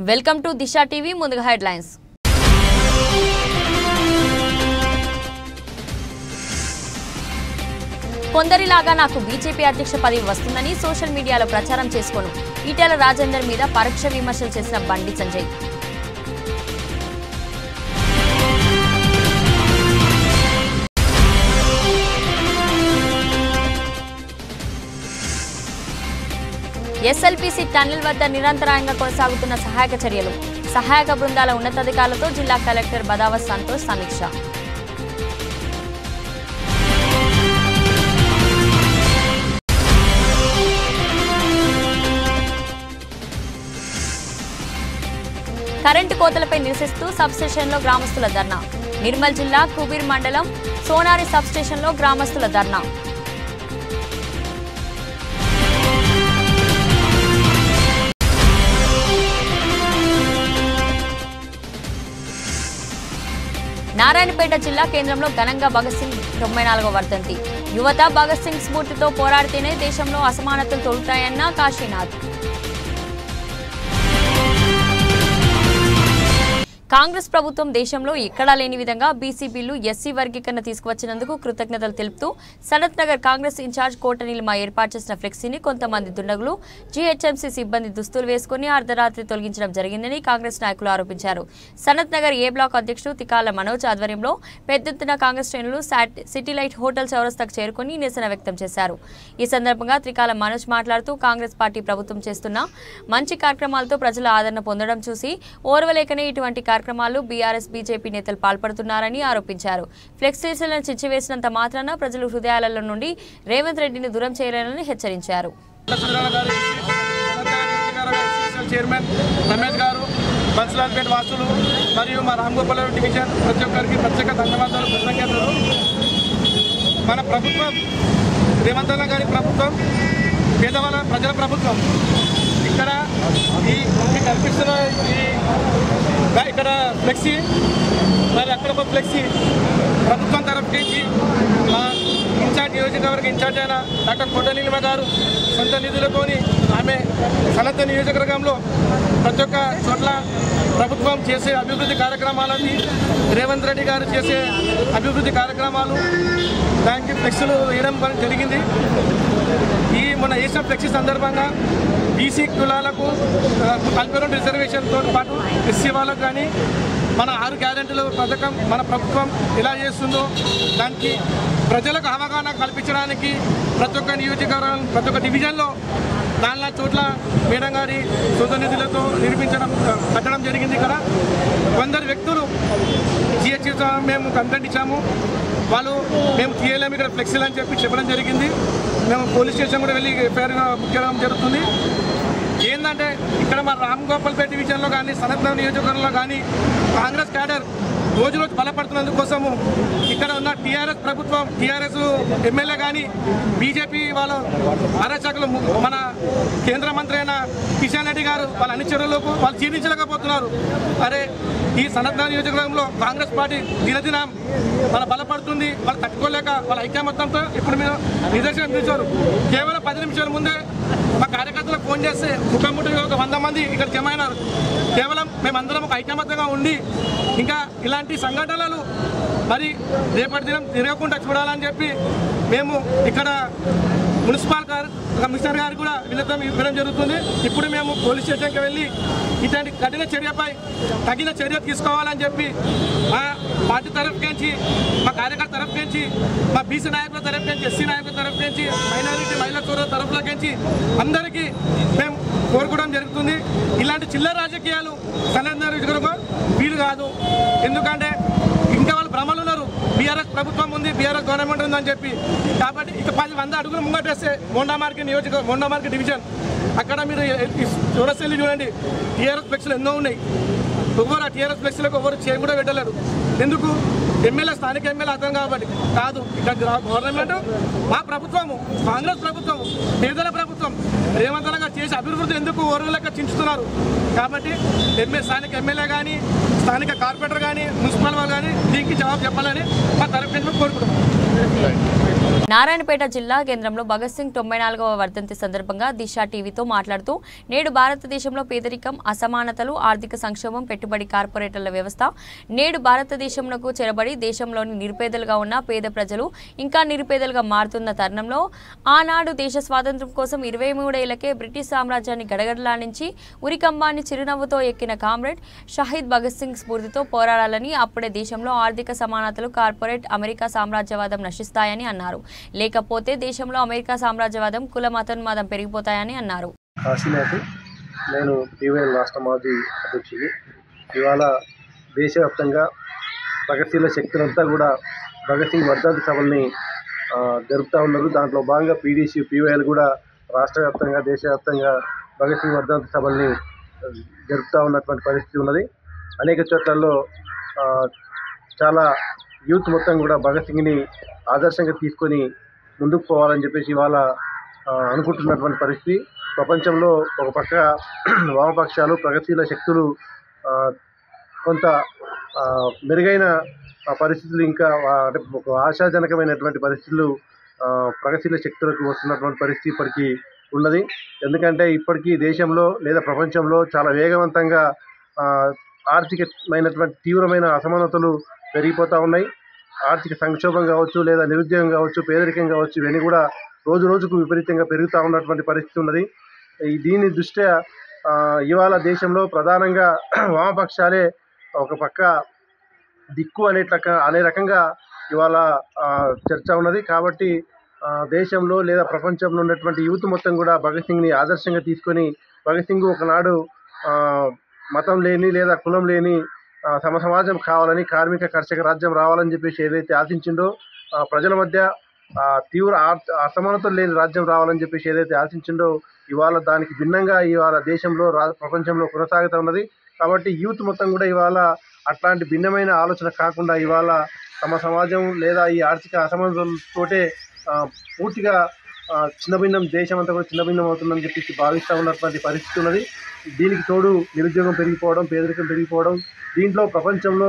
Welcome to Disha TV. ముందుగా headlines. కొందరిలాగా నాకు BJP అధ్యక్ష పదవి వస్తుందని సోషల్ మీడియాలో ప్రచారం చేసుకోను. ఈటెల రాజేందర్ మీద పరోక్ష విమర్శలు చేసిన బండి సంజయ్. ఎస్ఎల్పీసీ టన్నెల్ వద్ద నిరంతరాయంగా కొనసాగుతున్న సహాయక చర్యలు. సహాయక బృందాల ఉన్నతాధికారులతో జిల్లా కలెక్టర్ బదావత్ సంతోష్ సమీక్ష. కరెంటు కోతలపై నిరసిస్తూ సబ్స్టేషన్లో గ్రామస్తుల ధర్నా. నిర్మల్ జిల్లా కుబీర్ మండలం సోనారి సబ్స్టేషన్లో గ్రామస్తుల ధర్నా. నారాయణపేట జిల్లా కేంద్రంలో ఘనంగా భగత్ సింగ్ 94వ వర్ధంతి. యువత భగత్ సింగ్ స్ఫూర్తితో పోరాడితేనే దేశంలో అసమానతలు తొలుగుతాయన్న కాశీనాథ్. కాంగ్రెస్ ప్రభుత్వం దేశంలో ఎక్కడా లేని విధంగా బీసీ బిల్లు ఎస్సీ వర్గీకరణ తీసుకువచ్చినందుకు కృతజ్ఞతలు తెలుపుతూ సనత్ నగర్ కాంగ్రెస్ ఇన్ఛార్జ్ కోట నీలిమ ఏర్పాటు చేసిన ఫ్లెక్సీని కొంతమంది దుండగులు జీహెచ్ఎంసీ సిబ్బంది దుస్తులు వేసుకుని అర్ధరాత్రి తొలగించడం జరిగిందని కాంగ్రెస్ నాయకులు ఆరోపించారు. సనత్ నగర్ ఏ బ్లాక్ అధ్యక్షుడు తికాల మనోజ్ ఆధ్వర్యంలో పెద్ద ఎత్తున కాంగ్రెస్ శ్రేణులు సిటీలైట్ హోటల్ చౌరస్తాకు చేరుకుని నిరసన వ్యక్తం చేశారు. ఈ సందర్భంగా త్రికాల మనోజ్ మాట్లాడుతూ కాంగ్రెస్ పార్టీ ప్రభుత్వం చేస్తున్న మంచి కార్యక్రమాలతో ప్రజల ఆదరణ పొందడం చూసి ఓర్వలేకనే ఇటువంటి కార్యక్రమాలు బీఆర్ఎస్ బీజేపీ నేతలు పాల్పడుతున్నారని ఆరోపించారు. ఫ్లెక్సీలను చిచ్చివేసినంత మాత్రాన ప్రజలు హృదయాలలో నుండి రేవంత్ రెడ్డిని దూరం చేయలేరని హెచ్చరించారు. మన ప్రభుత్వం రేవంత్ అన్న గారి ప్రభుత్వం పేదవాళ్ళ ప్రజల ప్రభుత్వం. ఇక్కడ ఈ కనిపిస్తున్న ఇక్కడ ఫ్లెక్సీ మరి అక్కడ ఒక ఫ్లెక్సీ ప్రభుత్వం తరఫు నుంచి మా ఇన్ఛార్జ్ నియోజకవర్గ ఇన్ఛార్జ్ అయిన డాక్టర్ కోట నీలిమ గారు సొంత నిధులతోని ఆమె సనత్ నియోజకవర్గంలో ప్రతి ఒక్క చోట్ల ప్రభుత్వం చేసే అభివృద్ధి కార్యక్రమాలని రేవంత్ రెడ్డి గారు చేసే అభివృద్ధి కార్యక్రమాలు దానికి ఫ్లెక్సీలు వేయడం జరిగింది. ఈ మొన్న వేసిన ఫ్లెక్సీ సందర్భంగా బీసీ కులాలకు 42 రిజర్వేషన్తో పాటు ఎస్సీ వాళ్ళకు కానీ మన 6 గ్యారెంటీల పథకం మన ప్రభుత్వం ఎలా చేస్తుందో దానికి ప్రజలకు అవగాహన కల్పించడానికి ప్రతి ఒక్క నియోజకవర్గం ప్రతి ఒక్క డివిజన్లో 4 చోట్ల మేడం గారి సొంత నిధులతో కట్టడం జరిగింది. ఇక్కడ కొందరు వ్యక్తులు జిహెచ్ మేము కంప్లైంట్ ఇచ్చాము, వాళ్ళు మేము తీయలేము ఇక్కడ ఫ్లెక్సీలు అని చెప్పడం జరిగింది. మేము పోలీస్ స్టేషన్ కూడా వెళ్ళి ఎఫ్ఐఆర్ బుక్ చేయడం జరుగుతుంది. ఏంటంటే ఇక్కడ మన రామగోపాల్పేట డివిజన్లో కానీ సనత్ నగర్ నియోజకవర్గంలో కానీ కాంగ్రెస్ క్యాడర్ రోజు రోజు బలపడుతున్నందుకోసము ఇక్కడ ఉన్న టీఆర్ఎస్ ప్రభుత్వం టీఆర్ఎస్ ఎమ్మెల్యే కానీ బీజేపీ వాళ్ళ ఆరాచకులు మన కేంద్ర మంత్రి అయిన కిషన్ రెడ్డి గారు వాళ్ళ అన్ని చర్యలకు వాళ్ళు జీర్ణించలేకపోతున్నారు. అరే ఈ సనత్ నగర్ నియోజకవర్గంలో కాంగ్రెస్ పార్టీ దినదినం మన బలపడుతుంది, వాళ్ళు తట్టుకోలేక వాళ్ళ ఐక్యమత్యంతో ఇప్పుడు మీరు నిదర్శనం చూశారు. కేవలం 10 నిమిషాల ముందే మా కార్యకర్తలకు ఫోన్ చేస్తే ముఖముఖి ఒక 100 మంది ఇక్కడ జమ అయినారు. కేవలం మేమందరం ఒక ఐక్యమత్యంగా ఉండి ఇంకా ఇలాంటి సంఘటనలు మరి రేపటి దినం తిరగకుండా చూడాలని చెప్పి మేము ఇక్కడ మున్సిపల్ కమిషనర్ గారు కూడా వీళ్ళతో ఇవ్వడం జరుగుతుంది. ఇప్పుడు మేము పోలీస్ స్టేషన్కి వెళ్ళి ఇట్లాంటి కఠిన చర్యపై తగిన చర్య తీసుకోవాలని చెప్పి మా పార్టీ తరఫు నుంచి మా కార్యకర్త తరఫు నుంచి మా బీసీ నాయకుల తరఫు నుంచి ఎస్సీ నాయకుల తరఫు నుంచి మైనారిటీ మహిళా సోదరుల తరఫుల నుంచి అందరికీ మేము కోరుకోవడం జరుగుతుంది. ఇలాంటి చిల్లర రాజకీయాలు సనత్ నగర్ వీలు కాదు. ఎందుకంటే ఇంకా వాళ్ళు భ్రమలు ఉన్నారు, బీఆర్ఎస్ ప్రభుత్వం ఉంది, బీఆర్ఎస్ గవర్నమెంట్ ఉందని చెప్పి. కాబట్టి ఇక 100 అడుగులు ముంగటేస్తే మోండా మార్కెట్ డివిజన్ అక్కడ మీరు చూడసెల్లి చూడండి, టీఆర్ఎస్ ఫ్లెక్స్లు ఎన్నో ఉన్నాయి. ఎవరు ఆ టీఆర్ఎస్ ఫ్లెక్స్లకు ఎవరు చేయి కూడా పెట్టలేరు. ఎందుకు? ఎమ్మెల్యే స్థానిక ఎమ్మెల్యే అర్థం కాబట్టి కాదు. ఇక్కడ గవర్నమెంట్ మా ప్రభుత్వము కాంగ్రెస్ ప్రభుత్వం పేదల ప్రభుత్వం రేవంత్ రెడ్డి గారు చేసే అభివృద్ధి ఎందుకు ఓర్వలేక చించుతున్నారు. కాబట్టి స్థానిక ఎమ్మెల్యే కానీ స్థానిక కార్పొరేటర్ కానీ మున్సిపల్ వాళ్ళు కానీ దీనికి జవాబు చెప్పాలని మా తరఫు నుంచి కోరుకుంటున్నాం. నారాయణపేట జిల్లా కేంద్రంలో భగత్ సింగ్ 94వ వర్ధంతి సందర్భంగా దిశ టీవీతో మాట్లాడుతూ నేడు భారతదేశంలో పేదరికం, అసమానతలు, ఆర్థిక సంక్షోభం, పెట్టుబడి కార్పొరేటర్ల వ్యవస్థ నేడు భారతదేశంలోకి చెరబడి దేశంలోని నిరుపేదలుగా ఉన్న పేద ప్రజలు ఇంకా నిరుపేదలుగా మారుతున్న తరుణంలో ఆనాడు దేశ స్వాతంత్ర్యం కోసం 23 ఏళ్లకే బ్రిటిష్ సామ్రాజ్యాన్ని గడగడలాడించి ఉరికంబాన్ని చిరునవ్వుతో ఎక్కిన కామ్రేడ్ షహీద్ భగత్ సింగ్ స్ఫూర్తితో పోరాడాలని, అప్పుడే దేశంలో ఆర్థిక సమానతలు, కార్పొరేట్ అమెరికా సామ్రాజ్యవాదం నశిస్తాయని అన్నారు. లేకపోతే దేశంలో అమెరికా సామ్రాజ్యవాదం, కుల మతోన్మాదం పెరిగిపోతాయని అన్నారు. కాశీనాథ్, నేను టీవీఎల్ రాష్ట్ర మాజీ అధ్యక్షుడు. ఇవాళ దేశవ్యాప్తంగా భగత్ శక్తులంతా కూడా భగత్ సింగ్ వర్ధంతి సభల్ని జరుపుతూ ఉన్నారు. దాంట్లో భాగంగా పీడీసీ, పీవైఎల్ కూడా రాష్ట్ర వ్యాప్తంగా, దేశవ్యాప్తంగా భగత్ సింగ్ వర్ధంతి సభల్ని జరుపుతూ ఉన్నటువంటి పరిస్థితి ఉన్నది. అనేక చోట్లలో చాలా యూత్ మొత్తం కూడా భగత్ సింగ్ని ఆదర్శంగా తీసుకొని ముందుకు పోవాలని చెప్పేసి ఇవాళ అనుకుంటున్నటువంటి పరిస్థితి. ప్రపంచంలో ఒక పక్క వామపక్షాలు, ప్రగతిశీల శక్తులు కొంత మెరుగైన పరిస్థితులు, ఇంకా అంటే ఒక ఆశాజనకమైనటువంటి పరిస్థితులు ప్రగతిశీల శక్తులకు వస్తున్నటువంటి పరిస్థితి ఇప్పటికీ ఉన్నది. ఎందుకంటే ఇప్పటికీ దేశంలో లేదా ప్రపంచంలో చాలా వేగవంతంగా ఆర్థికమైనటువంటి తీవ్రమైన అసమానతలు పెరిగిపోతూ ఉన్నాయి. ఆర్థిక సంక్షోభం కావచ్చు, లేదా నిరుద్యోగం కావచ్చు, పేదరికం కావచ్చు, ఇవన్నీ కూడా రోజు రోజుకు విపరీతంగా పెరుగుతూ ఉన్నటువంటి పరిస్థితి ఉన్నది. దీని దృష్ట్యా ఇవాళ దేశంలో ప్రధానంగా వామపక్షాలే ఒక పక్క దిక్కు అనే రకంగా ఇవాళ చర్చ ఉన్నది. కాబట్టి దేశంలో లేదా ప్రపంచంలో ఉన్నటువంటి యూత్ మొత్తం కూడా భగత్ సింగ్ని ఆదర్శంగా తీసుకొని, భగత్ సింగ్ ఒకనాడు మతం లేని లేదా కులం లేని సమాజం కావాలని, కార్మిక కర్షక రాజ్యం రావాలని చెప్పేసి ఏదైతే ఆశించిందో, ప్రజల మధ్య తీవ్ర అసమానతలు లేని రాజ్యం రావాలని చెప్పేసి ఏదైతే ఆశించిందో, ఇవాళ దానికి భిన్నంగా ఇవాళ దేశంలో ప్రపంచంలో కొనసాగుతూ ఉన్నది. కాబట్టి యూత్ మొత్తం కూడా ఇవాళ అట్లాంటి భిన్నమైన ఆలోచన కాకుండా ఇవాళ తమ సమాజం లేదా ఈ ఆర్థిక అసమానతలతోటే పూర్తిగా చిన్నభిన్నం, దేశం అంతా కూడా చిన్నభిన్నం అవుతుందని చెప్పేసి భావిస్తూ ఉన్నటువంటి పరిస్థితి ఉన్నది. దీనికి తోడు నిరుద్యోగం పెరిగిపోవడం, పేదరికం పెరిగిపోవడం, దీంట్లో ప్రపంచంలో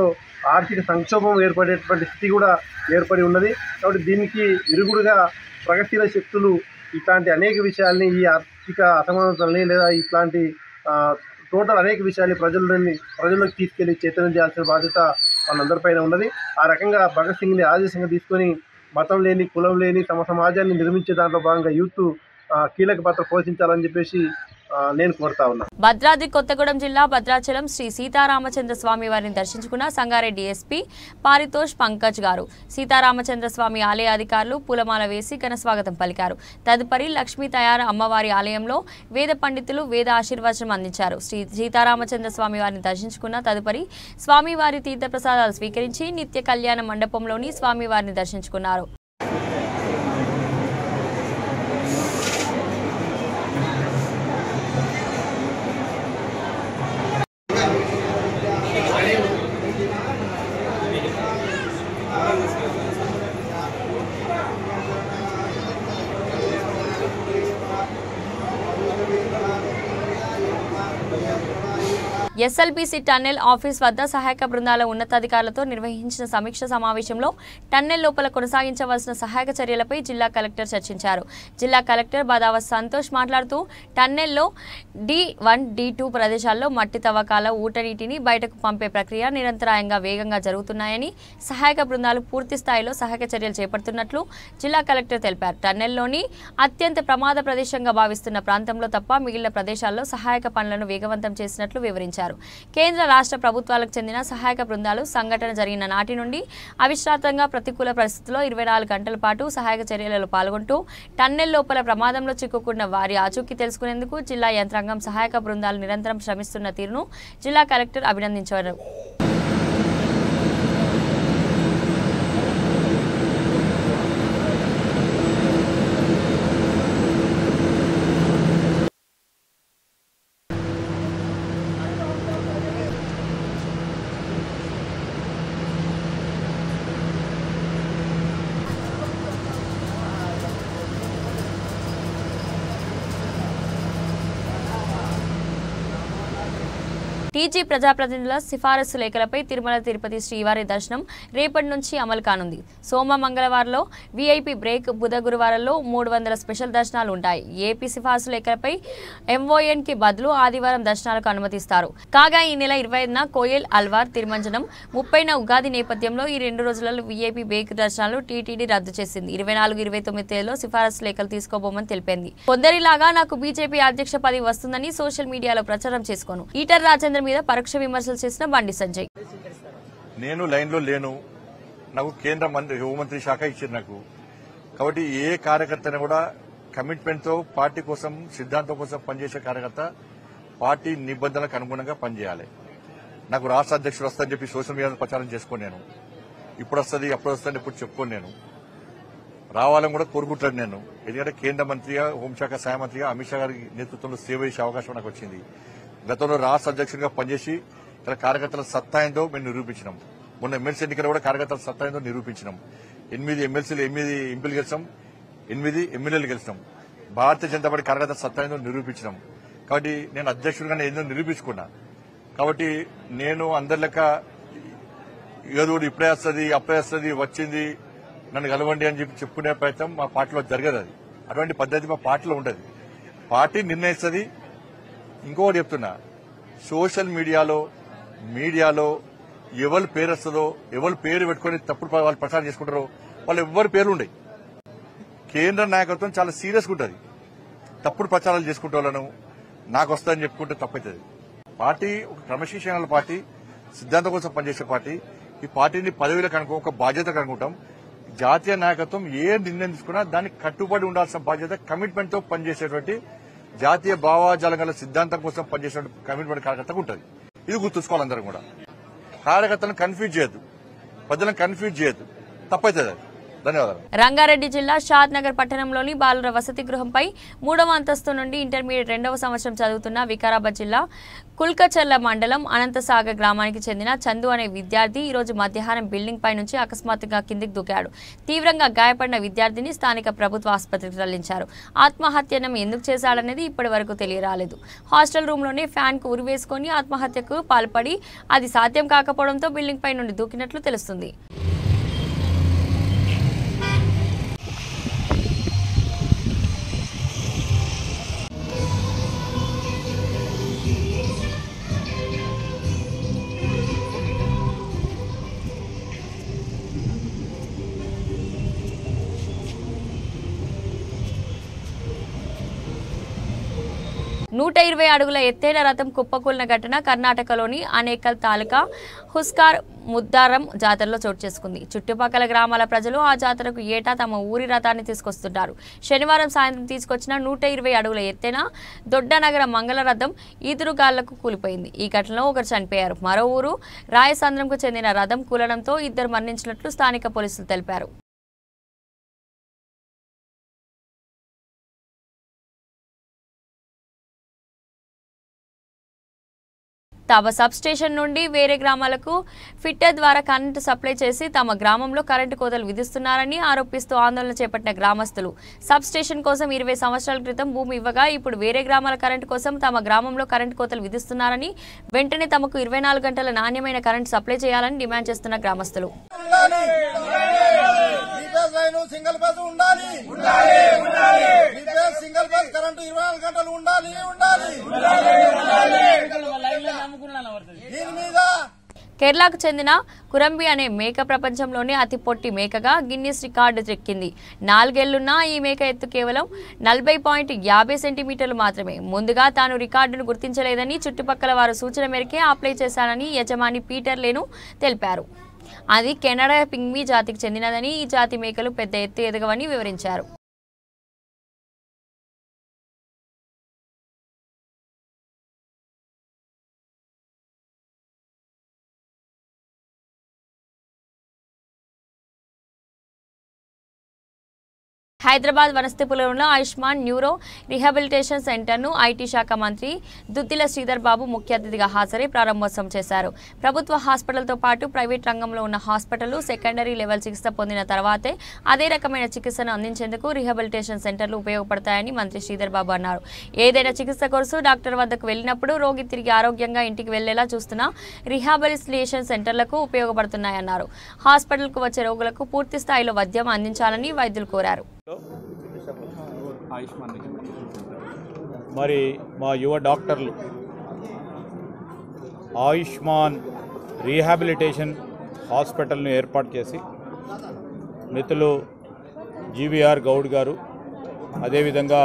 ఆర్థిక సంక్షోభం ఏర్పడేటువంటి స్థితి కూడా ఏర్పడి ఉన్నది. కాబట్టి దీనికి విరుగుడుగా ప్రగతిశీల శక్తులు ఇట్లాంటి అనేక విషయాల్ని, ఈ ఆర్థిక అసమానతల్ని లేదా ఇట్లాంటి టోటల్ అనేక విషయాల్ని ప్రజల్లోకి తీసుకెళ్లి చైతన్యం చేయాల్సిన బాధ్యత వాళ్ళందరిపైన ఉన్నది. ఆ రకంగా భగత్ సింగ్ని ఆదర్శంగా తీసుకొని మతం లేని, కులం లేని తమ సమాజాన్ని నిర్మించే దాంట్లో భాగంగా యూత్ కీలక పాత్ర పోషించాలని చెప్పేసి నేను కోరుతా ఉన్నా. భద్రాద్రి కొత్తగూడెం జిల్లా భద్రాచలం శ్రీ సీతారామచంద్ర స్వామి వారిని దర్శించుకున్న సంగారెడ్డి ఎస్పీ పారితోష్ పంకజ్ గారు. సీతారామచంద్ర స్వామి ఆలయ అధికారులు పూలమాల వేసి ఘన స్వాగతం పలికారు. తదుపరి లక్ష్మీ తయార అమ్మవారి ఆలయంలో వేద పండితులు వేద ఆశీర్వచనం అందించారు. శ్రీ సీతారామచంద్ర స్వామి వారిని దర్శించుకున్న తదుపరి స్వామివారి తీర్థప్రసాదాలు స్వీకరించి నిత్య కళ్యాణ మండపంలోని స్వామివారిని దర్శించుకున్నారు. ఎస్ఎల్బీసీ టన్నెల్ ఆఫీస్ వద్ద సహాయక బృందాల ఉన్నతాధికారులతో నిర్వహించిన సమీక్ష సమావేశంలో టన్నెల్ లోపల కొనసాగించవలసిన సహాయక చర్యలపై జిల్లా కలెక్టర్ చర్చించారు. జిల్లా కలెక్టర్ బాదావత్ సంతోష్ మాట్లాడుతూ టన్నెల్లో D1, D2 ప్రదేశాల్లో మట్టి తవ్వకాల ఊటనీటిని బయటకు పంపే ప్రక్రియ నిరంతరాయంగా వేగంగా జరుగుతున్నాయని, సహాయక బృందాలు పూర్తి స్థాయిలో సహాయక చర్యలు చేపడుతున్నట్లు జిల్లా కలెక్టర్ తెలిపారు. టన్నెల్లోని అత్యంత ప్రమాద ప్రదేశంగా భావిస్తున్న ప్రాంతంలో తప్ప మిగిలిన ప్రదేశాల్లో సహాయక పనులను వేగవంతం చేసినట్లు వివరించారు. కేంద్ర రాష్ట్ర ప్రభుత్వాలకు చెందిన సహాయక బృందాలు సంఘటన జరిగిన నాటి నుండి అవిశ్రాంతంగా ప్రతికూల పరిస్థితుల్లో 24 గంటల పాటు సహాయక చర్యలలో పాల్గొంటూ టన్నెల్ లోపల ప్రమాదంలో చిక్కుకున్న వారి ఆచూకీ తెలుసుకునేందుకు జిల్లా యంత్రాంగం సహాయక బృందాలు నిరంతరం శ్రమిస్తున్న తీరును జిల్లా కలెక్టర్ అభినందించారు. టీజీ ప్రజాప్రతినిధుల సిఫారసు లేఖలపై తిరుమల తిరుపతి శ్రీవారి దర్శనం రేపటి నుంచి అమలు కానుంది. సోమ మంగళవారంలో వీఐపీ బ్రేక్, బుధ గురువారంలో 300 స్పెషల్ దర్శనాలు ఉంటాయి. ఏపీ సిఫారసు లేఖలపై MON కి బదులు ఆదివారం దర్శనాలకు అనుమతిస్తారు. కాగా ఈ నెల 25న కోయల్ అల్వార్ తిరుమంజనం, 30న ఉగాది నేపథ్యంలో ఈ 2 రోజులలో వీఐపీ బ్రేక్ దర్శనాలు టీటీడీ రద్దు చేసింది. 24-29 తేదీలో సిఫారసు లేఖలు తీసుకోబోమని తెలిపింది. కొందరిలాగా నాకు బీజేపీ అధ్యక్ష పదవి వస్తుందని సోషల్ మీడియాలో ప్రచారం చేసుకోను. ఈటర్ రాజేంద్ర మీద పరోక్ష విమర్శలు చేసిన బండి సంజయ్. నేను లైన్ లో లేను, నాకు కేంద్ర హోంమంత్రి శాఖ ఇచ్చారు నాకు. కాబట్టి ఏ కార్యకర్తను కూడా కమిట్మెంట్ తో పార్టీ కోసం, సిద్ధాంతం కోసం పనిచేసే కార్యకర్త పార్టీ నిబంధనలకు అనుగుణంగా పనిచేయాలి. నాకు రాష్ట్ర అధ్యక్షుడు వస్తుందని చెప్పి సోషల్ మీడియాలో ప్రచారం చేసుకోను. నేను ఇప్పుడు వస్తుంది, అప్పుడు వస్తుంది, ఇప్పుడు చెప్పుకోను. నేను రావాలని కూడా కోరుకుంటాను. నేను ఎందుకంటే కేంద్ర మంత్రిగా, హోంశాఖ సహాయ మంత్రిగా అమిత్ షా గారి నేతృత్వంలో సేవ చేసే అవకాశం నాకు వచ్చింది. గతంలో రాష్ట్ర అధ్యక్షుడిగా పనిచేసి ఇక్కడ కార్యకర్తల సత్తా ఏందో మేము నిరూపించినాం. మొన్న ఎమ్మెల్సీ ఎన్నికలు కూడా కార్యకర్తల సత్తా ఏందో నిరూపించినాం. 8 ఎమ్మెల్సీలు 8 ఎంపీలు గెలిచాం, 8 ఎమ్మెల్యేలు గెలిచాం. భారతీయ జనతా పార్టీ కార్యకర్తల సత్తా ఏందో నిరూపించినాం. కాబట్టి నేను అధ్యక్షుడిగానే ఏందో నిరూపించుకున్నా. కాబట్టి నేను అందరి లెక్క ఏదో ఇప్పుడే వస్తుంది, అప్పుడే వస్తుంది, వచ్చింది నన్ను కలవండి అని చెప్పి చెప్పుకునే ప్రయత్నం మా పార్టీలో జరగదు. అది అటువంటి పద్ధతి మా పార్టీలో ఉండదు. పార్టీ నిర్ణయిస్తుంది. ఇంకొకటి చెప్తున్నా, సోషల్ మీడియాలో ఎవరి పేరు వస్తుందో, ఎవరి పేరు పెట్టుకుని తప్పుడు వాళ్ళు ప్రచారం చేసుకుంటారో వాళ్ళు ఎవరి పేర్లు ఉండవు. కేంద్ర నాయకత్వం చాలా సీరియస్గా ఉంటుంది. తప్పుడు ప్రచారాలు చేసుకుంటే వాళ్ళను నాకు వస్తుందని చెప్పుకుంటే తప్పవుతుంది. పార్టీ ఒక క్రమశిక్షణ పార్టీ, సిద్ధాంతం కోసం పనిచేసే పార్టీ. ఈ పార్టీని పదవిలకు అనుకో, ఒక బాధ్యతకు అనుకుంటాం. జాతీయ నాయకత్వం ఏ నిర్ణయం తీసుకున్నా దానికి కట్టుబడి ఉండాల్సిన బాధ్యత, కమిట్మెంట్ తో పనిచేసేటువంటి జాతీయ భావాజాలం గల సిద్ధాంతం కోసం పనిచేసే కమిట్మెంట్ కార్యకర్తకు ఉంటుంది. ఇది గుర్తుంచుకోవాలి. అందరం కూడా కార్యకర్తలను కన్ఫ్యూజ్ చేయొద్దు, ప్రజలను కన్ఫ్యూజ్ చేయొద్దు, తప్పవుతుంది. ధన్యవాదాలు. రంగారెడ్డి జిల్లా షాద్ నగర్ పట్టణంలోని బాలుర వసతి గృహంపై 3వ అంతస్తు నుండి ఇంటర్మీడియట్ 2వ సంవత్సరం చదువుతున్న వికారాబాద్ జిల్లా కుల్కచర్ల మండలం అనంతసాగర్ గ్రామానికి చెందిన చందు అనే విద్యార్థి ఈరోజు మధ్యాహ్నం బిల్డింగ్ పై నుంచి అకస్మాత్తుగా కిందికి దూకాడు. తీవ్రంగా గాయపడిన విద్యార్థిని స్థానిక ప్రభుత్వ ఆసుపత్రికి తరలించారు. ఆత్మహత్యను ఎందుకు చేశాడనేది ఇప్పటి వరకు తెలియరాలేదు. హాస్టల్ రూమ్లోనే ఫ్యాన్ కు ఉరివేసుకుని ఆత్మహత్యకు పాల్పడి అది సాధ్యం కాకపోవడంతో బిల్డింగ్ పై నుండి దూకినట్లు తెలుస్తుంది. నూట 120 అడుగుల ఎత్తైన రథం కుప్పకూలిన ఘటన కర్ణాటకలోని అనేకల్ తాలూకా హుస్కార్ ముద్దారం జాతరలో చోటు చేసుకుంది. చుట్టుపక్కల గ్రామాల ప్రజలు ఆ జాతరకు ఏటా తమ ఊరి రథాన్ని తీసుకొస్తుంటారు. శనివారం సాయంత్రం తీసుకొచ్చిన 120 అడుగుల ఎత్తైన దొడ్డనగర మంగళ రథం ఈదురుగాళ్లకు కూలిపోయింది. ఈ ఘటనలో ఒకరు చనిపోయారు. మరో ఊరు రాయసంద్రంకు చెందిన రథం కూలడంతో 2 మరణించినట్లు స్థానిక పోలీసులు తెలిపారు. తమ సబ్ స్టేషన్ నుండి వేరే గ్రామాలకు ఫిట్టర్ ద్వారా కరెంటు సప్లై చేసి తమ గ్రామంలో కరెంటు కోతలు విధిస్తున్నారని ఆరోపిస్తూ ఆందోళన చేపట్టిన గ్రామస్తులు సబ్ స్టేషన్ కోసం 20 సంవత్సరాల క్రితం భూమి ఇవ్వగా ఇప్పుడు వేరే గ్రామాల కరెంటు కోసం తమ గ్రామంలో కరెంటు కోతలు విధిస్తున్నారని, వెంటనే తమకు 24 గంటల నాణ్యమైన కరెంటు సప్లై చేయాలని డిమాండ్ చేస్తున్న గ్రామస్తులు. కేరళకు చెందిన కురంబి అనే మేక ప్రపంచంలోనే అతి పొట్టి మేకగా గిన్నిస్ రికార్డు చెక్కింది. 4 ఏళ్లున్న ఈ మేక ఎత్తు కేవలం 40.50 సెంటీమీటర్లు మాత్రమే. ముందుగా తాను రికార్డును గుర్తించలేదని, చుట్టుపక్కల వారు సూచన మేరకే అప్లై చేశానని యజమాని పీటర్ లేను తెలిపారు. అది కెనడా పింగ్మీ జాతికి చెందినదని, ఈ జాతి మేకలు పెద్ద ఎత్తు ఎదగవని వివరించారు. హైదరాబాద్ వనస్థలిపురంలో ఆయుష్మాన్ న్యూరో రీహాబిలిటేషన్ సెంటర్ను ఐటీ శాఖ మంత్రి దుద్దిల శ్రీధర్ బాబు ముఖ్య అతిథిగా హాజరై ప్రారంభోత్సవం చేశారు. ప్రభుత్వ హాస్పిటల్తో పాటు ప్రైవేట్ రంగంలో ఉన్న హాస్పిటల్ సెకండరీ లెవెల్ చికిత్స పొందిన తర్వాతే అదే రకమైన చికిత్సను అందించేందుకు రీహాబిలిటేషన్ సెంటర్లు ఉపయోగపడతాయని మంత్రి శ్రీధర్ బాబు అన్నారు. ఏదైనా చికిత్స కొరకు డాక్టర్ వద్దకు వెళ్లినప్పుడు రోగి తిరిగి ఆరోగ్యంగా ఇంటికి వెళ్లేలా చూస్తున్న రీహాబిలిటేషన్ సెంటర్లకు ఉపయోగపడుతున్నాయన్నారు. హాస్పిటల్కు వచ్చే రోగులకు పూర్తి స్థాయిలో వైద్యం అందించాలని వైద్యులు కోరారు. మరి మా యువ డాక్టర్లు ఆయుష్మాన్ రీహాబిలిటేషన్ హాస్పిటల్ను ఏర్పాటు చేసి మిత్రులు జీవీఆర్ గౌడ్ గారు, అదేవిధంగా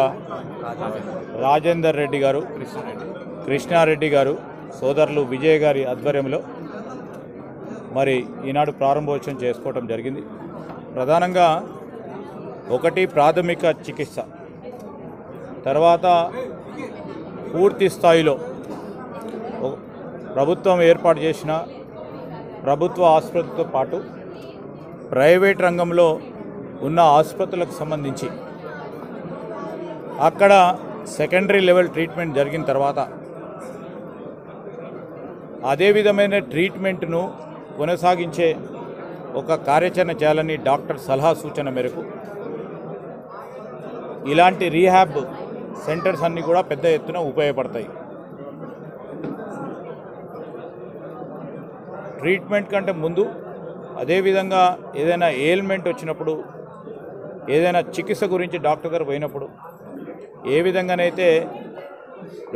రాజేందర్ రెడ్డి గారు, కృష్ణారెడ్డి గారు, సోదరులు విజయ్ గారి ఆధ్వర్యంలో మరి ఈనాడు ప్రారంభోత్సవం చేసుకోవడం జరిగింది. ప్రధానంగా ఒకటి ప్రాథమిక చికిత్స, తర్వాత పూర్తి స్థాయిలో ప్రభుత్వం ఏర్పాటు చేసిన ప్రభుత్వ ఆసుపత్రితో పాటు ప్రైవేట్ రంగంలో ఉన్న ఆసుపత్రులకు సంబంధించి అక్కడ సెకండరీ లెవెల్ ట్రీట్మెంట్ జరిగిన తర్వాత అదే విధమైన ట్రీట్మెంట్ను కొనసాగించే ఒక కార్యాచరణ చేయాలని డాక్టర్ సలహా సూచన మేరకు ఇలాంటి రీహాబ్ సెంటర్స్ అన్నీ కూడా పెద్ద ఎత్తున ఉపయోగపడతాయి. ట్రీట్మెంట్ కంటే ముందు అదేవిధంగా ఏదైనా ఎయిల్మెంట్ వచ్చినప్పుడు, ఏదైనా చికిత్స గురించి డాక్టర్ గారు పోయినప్పుడు ఏ విధంగానైతే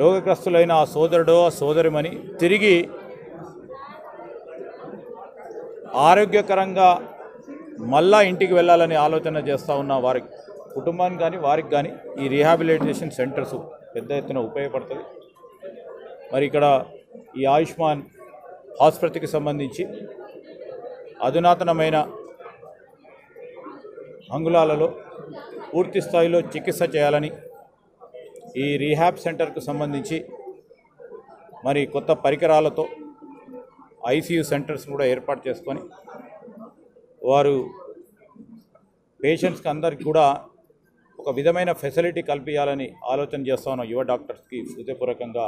రోగగ్రస్తులైన ఆ సోదరుడో ఆ సోదరిమని తిరిగి ఆరోగ్యకరంగా మళ్ళా ఇంటికి వెళ్ళాలని ఆలోచన చేస్తూ ఉన్న వారికి, కుటుంబానికి కానీ వారికి కానీ ఈ రీహాబిలిటేషన్ సెంటర్స్ పెద్ద ఎత్తున ఉపయోగపడుతుంది. మరి ఇక్కడ ఈ ఆయుష్మాన్ ఆసుపత్రికి సంబంధించి అధునాతనమైన అంగుళాలలో పూర్తి స్థాయిలో చికిత్స చేయాలని ఈ రీహాబ్ సెంటర్కు సంబంధించి మరి కొత్త పరికరాలతో ఐసీయూ సెంటర్స్ కూడా ఏర్పాటు చేసుకొని వారు పేషెంట్స్కి అందరికి కూడా ఒక విధమైన ఫెసిలిటీ కల్పించాలని ఆలోచన చేస్తూ ఉన్న యువ డాక్టర్స్కి హృదయపూర్వకంగా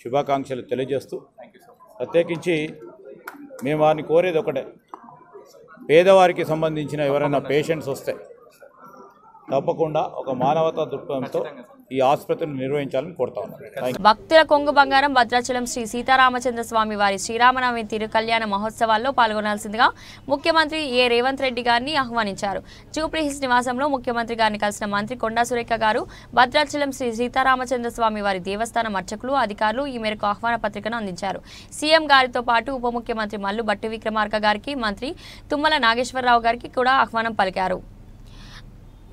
శుభాకాంక్షలు తెలియజేస్తూ, ప్రత్యేకించి మేము వారిని కోరేది ఒకటే, పేదవారికి సంబంధించిన ఎవరైనా పేషెంట్స్ వస్తే తప్పకుండా ఒక మానవతా దృక్పథంతో ఈ ఆసుపత్రిని నిర్వహించాలని కోరుతా ఉన్నాను. భక్తుల కొంగు బంగారం భద్రాచలం శ్రీ సీతారామచంద్ర స్వామి వారి శ్రీరామనవమి తిరు కళ్యాణ మహోత్సవాల్లో పాల్గొనాల్సిందిగా ముఖ్యమంత్రి ఏ రేవంత్ రెడ్డి గారిని ఆహ్వానించారు. జూబ్లీహిల్స్ నివాసంలో ముఖ్యమంత్రి గారిని కలిసిన మంత్రి కొండా సురేఖ గారు భద్రాచలం శ్రీ సీతారామచంద్ర స్వామి వారి దేవస్థానం అర్చకులు, అధికారులు ఈ మేరకు ఆహ్వాన పత్రికను అందించారు. సీఎం గారితో పాటు ఉప ముఖ్యమంత్రి మల్లు భట్టి విక్రమార్క గారికి, మంత్రి తుమ్మల నాగేశ్వరరావు గారికి కూడా ఆహ్వానం పలికారు.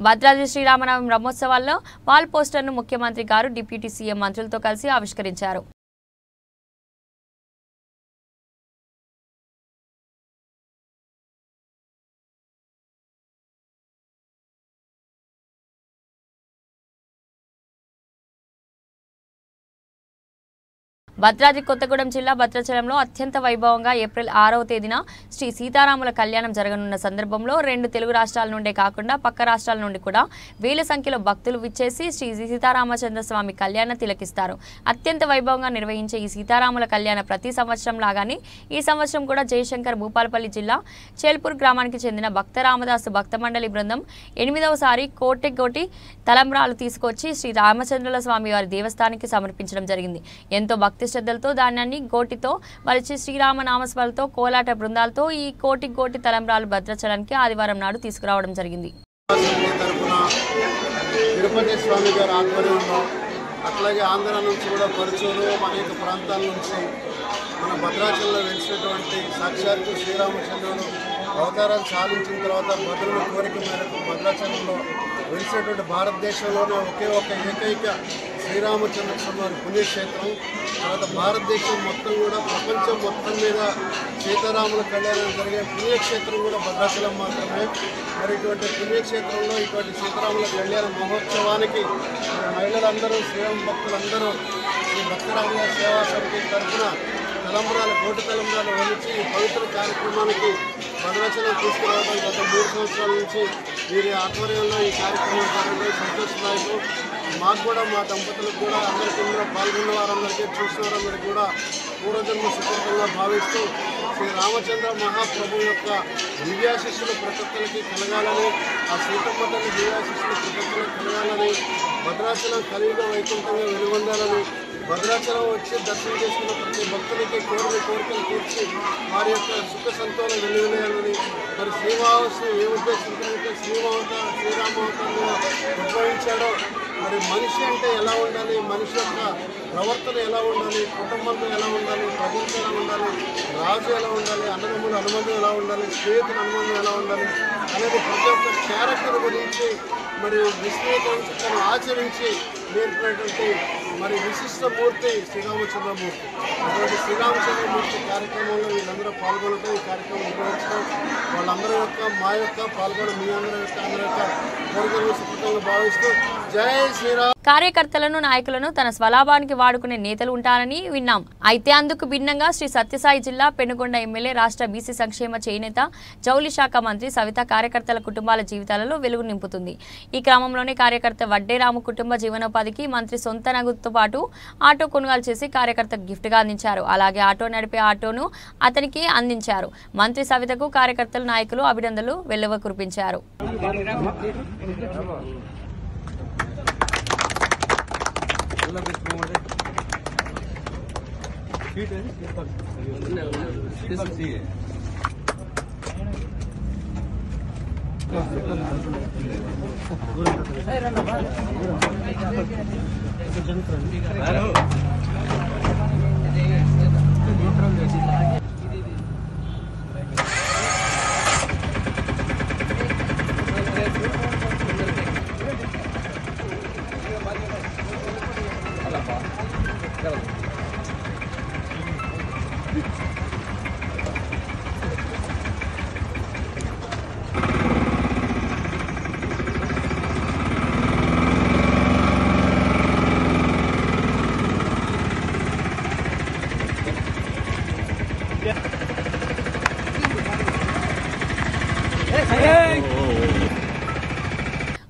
భద్రాద్రి శ్రీరామనవమి బ్రహ్మోత్సవాల్లో వాల్ పోస్టర్ను ముఖ్యమంత్రి గారు డిప్యూటీ సీఎం మంత్రులతో కలిసి ఆవిష్కరించారు. భద్రాద్రి కొత్తగూడెం జిల్లా భద్రాచలంలో అత్యంత వైభవంగా ఏప్రిల్ 6వ తేదీన శ్రీ సీతారాముల కళ్యాణం జరగనున్న సందర్భంలో 2 తెలుగు రాష్ట్రాల నుండే కాకుండా పక్క రాష్ట్రాల నుండి కూడా వేల సంఖ్యలో భక్తులు విచ్చేసి శ్రీ సీతారామచంద్ర స్వామి కళ్యాణం తిలకిస్తారు. అత్యంత వైభవంగా నిర్వహించే ఈ సీతారాముల కళ్యాణ ప్రతి సంవత్సరం లాగానే ఈ సంవత్సరం కూడా జయశంకర్ భూపాలపల్లి జిల్లా చేల్పూర్ గ్రామానికి చెందిన భక్త రామదాసు భక్త మండలి బృందం 8వసారి కోటి తలంబ్రాలు తీసుకొచ్చి శ్రీ రామచంద్రుల స్వామి వారి దేవస్థానానికి సమర్పించడం జరిగింది. ఎంతో భక్తి శ్రద్ధలతో ధాన్యాన్ని గోటితో మలిచి శ్రీరామనామస్మరణతో కోలాట బృందాలతో ఈ కోటి తలంబ్రాలు భద్రాచలానికి ఆదివారం నాడు తీసుకురావడం జరిగింది. తిరుపతి స్వామి గారి ఆధ్వర్యంలో, అట్లాగే ఆంధ్ర నుంచి కూడా పరుచూరు అనేక ప్రాంతాల నుంచి మన భద్రాచలంలో వెలిసినటువంటి సాక్షాత్తు శ్రీరామచంద్రుడు అవతారాలు సాధించిన తర్వాత భద్రుల కోరిక మేరకు భద్రాచలంలో వెలిసినటువంటి భారతదేశంలోనే ఒకే ఒక ఏకైక శ్రీరామచంద్ర స్వామి పుణ్యక్షేత్రం. తర్వాత భారతదేశం మొత్తం కూడా ప్రపంచం మొత్తం మీద సీతారాముల కళ్యాణం జరిగే పుణ్యక్షేత్రం కూడా భద్రాచలం మాత్రమే. మరి ఇటువంటి పుణ్యక్షేత్రంలో ఇటువంటి సీతారాముల కళ్యాణ మహోత్సవానికి మహిళలందరూ, శ్రీరామ భక్తులందరూ శ్రీ భక్తరాముల సేవా సమితి తరఫున కోటి తలంబ్రాలు వహించి ఈ పవిత్ర కార్యక్రమానికి భద్రాచలం తీసుకురావడం గత 3 సంవత్సరాల నుంచి వీరి ఆధ్వర్యంలో ఈ కార్యక్రమం జరగడం సంతోషదాయకం. మాకు కూడా మా దంపతులకు కూడా అందరికీ ఇందులో పాల్గొన్న వారందరికీ చూసిన వారందరికీ కూడా పూర్వజన్మ సుకృతంగా భావిస్తూ శ్రీ రామచంద్ర మహాప్రభు యొక్క దివ్యాశిస్సులు ప్రతి ఒక్కరికి కలగాలని, ఆ సీతమ్మ తల్లి దివ్యాశిస్సులు ప్రతి ఒక్కరికి కలగాలని, భద్రాచలం కలియుగ వైకుంఠంగా వెలుగొందాలని, భద్రాచలం వచ్చి దర్శనం చేసుకున్న ప్రతి భక్తులకి కోరికలు తీర్చి వారి యొక్క సుఖ సంతోషం వెలువలేయాలని, మరి శ్రీనివాసు ఏ ఉద్దేశించినట్టే శ్రీరామవతారంలో ఉద్భవించాడో మరి మనిషి అంటే ఎలా ఉండాలి, మనిషి యొక్క ప్రవర్తన ఎలా ఉండాలి, కుటుంబంతో ఎలా ఉండాలి, ప్రజలతో ఎలా ఉండాలి, రాజు ఎలా ఉండాలి, అన్నదమ్ముల అనుబంధం ఎలా ఉండాలి, స్నేహితుల అనుబంధం ఎలా ఉండాలి అనేది ప్రతి ఒక్క క్యారెక్టర్ గురించి మరి విశ్లేషించి తను ఆచరించి నేర్పినటువంటి మరి విశిష్టమూర్తి శ్రీరామచంద్రమూర్తి. అటువంటి శ్రీరామచంద్రమూర్తి కార్యక్రమంలో వీళ్ళందరూ పాల్గొనడం, ఈ కార్యక్రమం నిర్వహించడం వాళ్ళందరి యొక్క మా యొక్క పాల్గొనడం మీ అందరి యొక్క కోరికలు సుకృతంగా భావిస్తూ జై శ్రీరామ్. కార్యకర్తలను నాయకులను తన స్వలాభానికి వాడుకునే నేతలు ఉంటారని విన్నాం. అయితే అందుకు భిన్నంగా శ్రీ సత్యసాయి జిల్లా పెనుగొండ ఎమ్మెల్యే రాష్ట్ర బీసీ సంక్షేమ చేనేత జౌళి శాఖ మంత్రి సవిత కార్యకర్తల కుటుంబాల జీవితాలలో వెలుగు నింపుతుంది. ఈ క్రమంలోనే కార్యకర్త వడ్డేరాము కుటుంబ జీవనోపాధికి మంత్రి సొంత నగదుతో పాటు ఆటో కొనుగోలు చేసి కార్యకర్తకు గిఫ్ట్గా అందించారు. అలాగే ఆటో నడిపే ఆటోను అతనికి అందించారు. మంత్రి సవితకు కార్యకర్తలు నాయకులు అభినందనలు వెల్లువ కురిపించారు.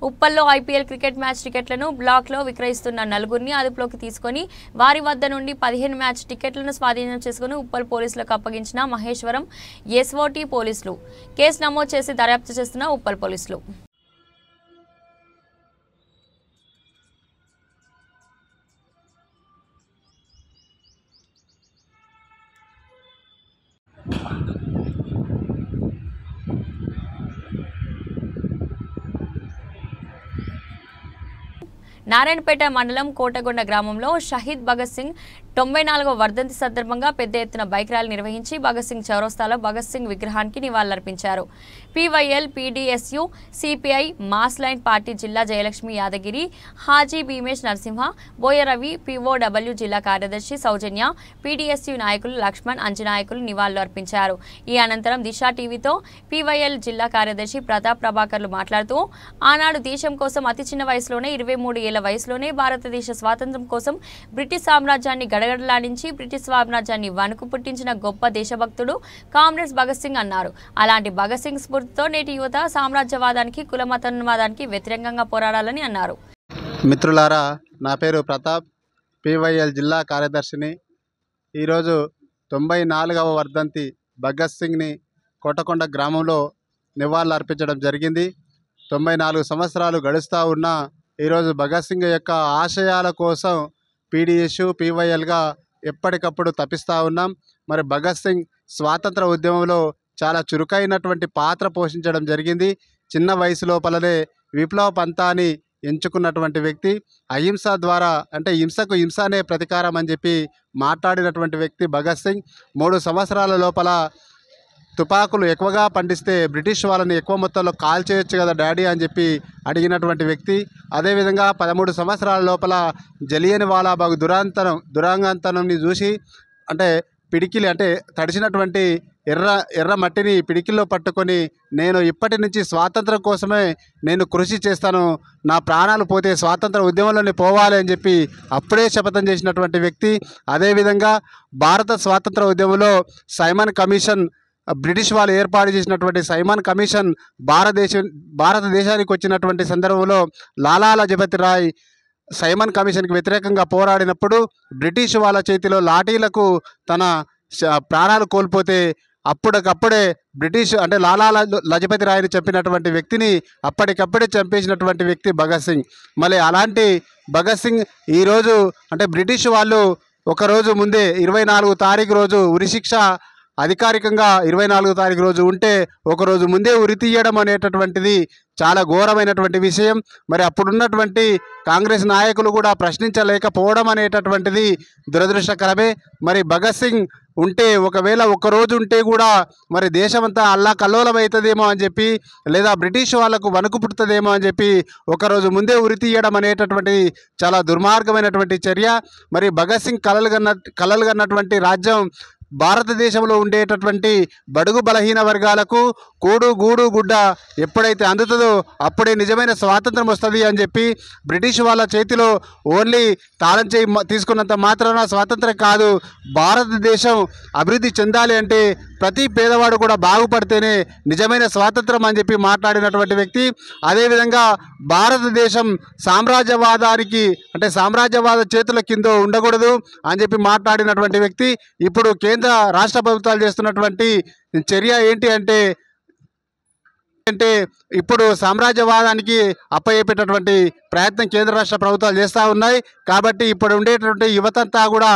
ఉప్పల్లో ఐపీఎల్ క్రికెట్ మ్యాచ్ టికెట్లను బ్లాక్లో విక్రయిస్తున్న నలుగురిని అదుపులోకి తీసుకుని వారి వద్ద నుండి 15 మ్యాచ్ టికెట్లను స్వాధీనం చేసుకుని ఉప్పల్ పోలీసులకు అప్పగించిన మహేశ్వరం ఎస్ఓటీ పోలీసులు. కేసు నమోదు చేసి దర్యాప్తు చేస్తున్న ఉప్పల్ పోలీసులు. నారాయణపేట మండలం కోటగొండ గ్రామంలో షహీద్ భగత్ సింగ్ 94వ వర్ధంతి సందర్భంగా పెద్ద ఎత్తున బైక్ ర్యాలీ నిర్వహించి భగత్ సింగ్ చౌరస్తాలో భగత్ సింగ్ విగ్రహానికి నివాళులర్పించారు. PYL, PDSU, CPI, mass line party జిల్లా జయలక్ష్మి యాదగిరి, హాజీ భీమేష్ నరసింహ, బోయరవి, పీఓడబ్ల్యూ జిల్లా కార్యదర్శి సౌజన్య, పీడీఎస్యు నాయకులు లక్ష్మణ్, అంజనాయకులు నివాళులు అర్పించారు. ఈ అనంతరం దిశా టీవీతో పీవైఎల్ జిల్లా కార్యదర్శి ప్రతాప్ ప్రభాకర్లు మాట్లాడుతూ ఆనాడు దేశం కోసం అతి చిన్న వయసులోనే 23 ఏళ్ల వయసులోనే భారతదేశ స్వాతంత్ర్యం కోసం బ్రిటిష్ సామ్రాజ్యాన్ని గడగడలాడించి బ్రిటిష్ సామ్రాజ్యాన్ని వణుకు పుట్టించిన గొప్ప దేశభక్తుడు కామ్రేడ్స్ భగత్ సింగ్ అన్నారు. అలాంటి భగత్ సింగ్ స్ఫూర్తితో నేటి యువత సామ్రాజ్యవాదానికి, కులమతవాదానికి వ్యతిరేకంగా పోరాడాలని అన్నారు. మిత్రులారా, నా పేరు ప్రతాప్, పీవైఎల్ జిల్లా కార్యదర్శిని. ఈరోజు 94వ వర్ధంతి భగత్ సింగ్ని కోటకొండ గ్రామంలో నివాళులు అర్పించడం జరిగింది. 94 సంవత్సరాలు గడుస్తూ ఉన్నా ఈరోజు భగత్ సింగ్ యొక్క ఆశయాల కోసం పీడీఎస్, పీవైఎల్గా ఎప్పటికప్పుడు తప్పిస్తూ ఉన్నాం. మరి భగత్ సింగ్ స్వాతంత్ర ఉద్యమంలో చాలా చురుకైనటువంటి పాత్ర పోషించడం జరిగింది. చిన్న వయసు లోపలనే విప్లవ పంథాని ఎంచుకున్నటువంటి వ్యక్తి. అహింస ద్వారా, అంటే హింసకు హింసనే ప్రతీకారం అని చెప్పి మాట్లాడినటువంటి వ్యక్తి భగత్ సింగ్. 3 సంవత్సరాల లోపల తుపాకులు ఎక్కువగా పండిస్తే బ్రిటిష్ వాళ్ళని ఎక్కువ మొత్తంలో కాల్ చేయొచ్చు కదా డాడీ అని చెప్పి అడిగినటువంటి వ్యక్తి. అదేవిధంగా 13 సంవత్సరాల లోపల జలియన్ వాలాబాగ్ దురాంగంతనంని చూసి, అంటే పిడికిలి, అంటే తడిచినటువంటి ఎర్ర మట్టిని పిడికిల్లో పట్టుకొని నేను ఇప్పటి నుంచి స్వాతంత్రం కోసమే నేను కృషి చేస్తాను, నా ప్రాణాలు పోతే స్వాతంత్ర ఉద్యమంలోనే పోవాలి అని చెప్పి అప్పుడే శపథం చేసినటువంటి వ్యక్తి. అదేవిధంగా భారత స్వాతంత్ర ఉద్యమంలో సైమన్ కమిషన్, బ్రిటిష్ వాళ్ళు ఏర్పాటు చేసినటువంటి సైమన్ కమిషన్ భారతదేశానికి వచ్చినటువంటి సందర్భంలో లాలా లజపతి రాయ్ సైమన్ కమిషన్కి వ్యతిరేకంగా పోరాడినప్పుడు బ్రిటిష్ వాళ్ళ చేతిలో లాఠీలకు తన ప్రాణాలు కోల్పోతే అప్పటికప్పుడే బ్రిటిష్ అంటే లాలా లజపతి రాయ్ని చంపినటువంటి వ్యక్తిని అప్పటికప్పుడే చంపేసినటువంటి వ్యక్తి భగత్ సింగ్. మళ్ళీ అలాంటి భగత్ సింగ్ ఈరోజు అంటే బ్రిటిష్ వాళ్ళు ఒకరోజు ముందే 24 తారీఖు రోజు ఉరిశిక్ష అధికారికంగా 24 తారీఖు రోజు ఉంటే ఒకరోజు ముందే ఉరి తీయడం అనేటటువంటిది చాలా ఘోరమైనటువంటి విషయం. మరి అప్పుడున్నటువంటి కాంగ్రెస్ నాయకులు కూడా ప్రశ్నించలేకపోవడం అనేటటువంటిది దురదృష్టకరమే. మరి భగత్ సింగ్ ఉంటే ఒకవేళ ఒక్కరోజు ఉంటే కూడా మరి దేశమంతా అల్లాకల్లోలమవుతుందేమో అని చెప్పి, లేదా బ్రిటిష్ వాళ్ళకు వణుకు పుడుతుందేమో అని చెప్పి ఒకరోజు ముందే ఉరి తీయడం అనేటటువంటిది చాలా దుర్మార్గమైనటువంటి చర్య. మరి భగత్ సింగ్ కలలు కన్నటువంటి రాజ్యం భారతదేశంలో ఉండేటటువంటి బడుగు బలహీన వర్గాలకు కూడు గూడు గుడ్డ ఎప్పుడైతే అందుతుందో అప్పుడే నిజమైన స్వాతంత్రం వస్తుంది అని చెప్పి బ్రిటిష్ వాళ్ళ చేతిలో ఓన్లీ తాళం చేయి తీసుకున్నంత మాత్రాన స్వాతంత్రం కాదు, భారతదేశం అభివృద్ధి చెందాలి అంటే ప్రతి పేదవాడు కూడా బాగుపడితేనే నిజమైన స్వాతంత్రం అని చెప్పి మాట్లాడినటువంటి వ్యక్తి. అదేవిధంగా భారతదేశం సామ్రాజ్యవాదానికి అంటే సామ్రాజ్యవాద చేతుల కింద ఉండకూడదు అని చెప్పి మాట్లాడినటువంటి వ్యక్తి. ఇప్పుడు కేంద్ర రాష్ట్ర ప్రభుత్వాలు చేస్తున్నటువంటి చర్య ఏంటి అంటే ఇప్పుడు సామ్రాజ్యవాదానికి అప్పయ్యేటటువంటి ప్రయత్నం కేంద్ర రాష్ట్ర ప్రభుత్వాలు చేస్తూ ఉన్నాయి. కాబట్టి ఇప్పుడు ఉండేటటువంటి యువతంతా కూడా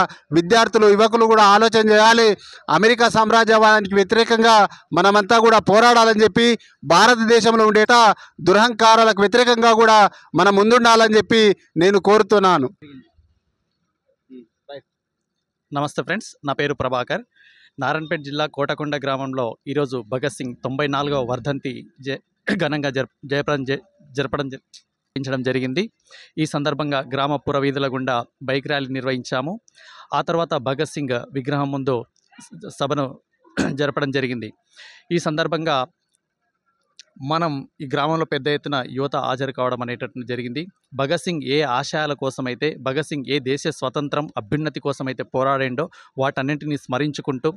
యువకులు కూడా ఆలోచన చేయాలి. అమెరికా సామ్రాజ్యవాదానికి వ్యతిరేకంగా మనమంతా కూడా పోరాడాలని చెప్పి భారతదేశంలో ఉండేట దురహంకారాలకు వ్యతిరేకంగా కూడా మనం ముందుండాలని చెప్పి నేను కోరుతున్నాను. నమస్తే ఫ్రెండ్స్, నా పేరు ప్రభాకర్. నారాయణపేట జిల్లా కోటకొండ గ్రామంలో ఈరోజు భగత్ సింగ్ 94వ వర్ధంతి ఘనంగా జరపడం జరిగింది. ఈ సందర్భంగా గ్రామ పురవీధుల గుండా బైక్ ర్యాలీ నిర్వహించాము. ఆ తర్వాత భగత్ సింగ్ విగ్రహం ముందు సభను జరపడం జరిగింది. ఈ సందర్భంగా మనం ఈ గ్రామంలో పెద్ద ఎత్తున యువత హాజరు కావడం అనేటట్టు జరిగింది. భగత్ సింగ్ ఏ ఆశయాల కోసమైతే, భగత్ సింగ్ ఏ దేశ స్వతంత్రం అభ్యున్నతి కోసమైతే పోరాడిండో వాటన్నింటినీ స్మరించుకుంటూ